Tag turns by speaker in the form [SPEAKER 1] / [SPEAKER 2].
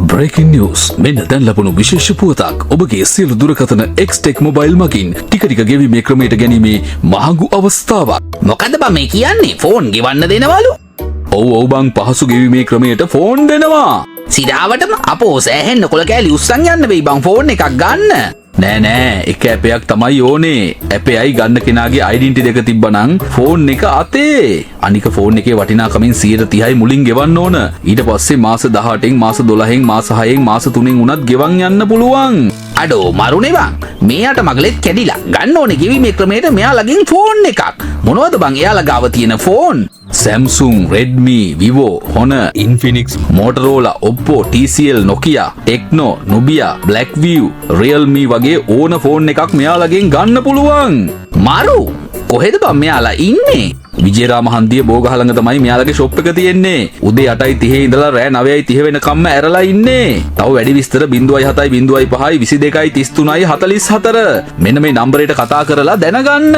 [SPEAKER 1] Breaking news. මෙන්න දැන් ලැබුණු විශේෂ පුවතක්. ඔබගේ සියලු දුරකථන Xtech mobile මගින් ටික ටික ගෙවීමේ ක්‍රමයට ගැනීමේ මහඟු අවස්ථාවක්.
[SPEAKER 2] මොකද බං මේ කියන්නේ? ෆෝන් ගෙවන්න දෙනවලු?
[SPEAKER 1] ඔව් බං පහසු ගෙවීමේ ක්‍රමයට ෆෝන් දෙනවා.
[SPEAKER 2] සිරාවටම අපෝ සෑහෙන්න කොල කෑලි උස්සන් යන්න වෙයි බං ෆෝන් එකක් ගන්න.
[SPEAKER 1] නෑ එක ඇපයක් තමයි ඕනේ. ඇපයයි ගන්න කෙනාගේ ඩෙන්ටිටි දෙක තිබ්බනම් ෆෝන් එක අතේ. අනික ෆෝන් එකේ වටිනාකමින් 130යි මුලින් ගෙවන්න ඕන. ඊට පස්සේ මාස 18න් මාස 12න් මාස 6න් මාස 3න් උනත් ගෙවන් යන්න පුළුවන්.
[SPEAKER 2] අඩෝ මරුනේ බං. මේ අට මගලෙත් කැඩිලා. ගන්න ඕනේ ගෙවීමේ ක්‍රමයට මෙයාලගෙන් ෆෝන් එකක්. මොනවද බං එයාලා ගාව තියෙන phone?
[SPEAKER 1] Samsung, Redmi, Vivo, Honor, Infinix, Motorola, Oppo, TCL, Nokia, Tecno, Nubia, Blackview, Realme වගේ ඕන ෆෝන් එකක් මෙයාලගෙන් ගන්න පුළුවන්.
[SPEAKER 2] මරු කොහෙද බං මෙයාලා ඉන්නේ?
[SPEAKER 1] විජේරාම හන්දිය බෝගහ ළඟ තමයි මෙයාලගේ ෂොප් එක තියෙන්නේ. උදේ 8:30 ඉඳලා රෑ 9:30 වෙනකම්ම ඇරලා ඉන්නේ. තව වැඩි විස්තර 07 05 22 33 44. මෙන්න මේ නම්බරයට කතා කරලා දැනගන්න.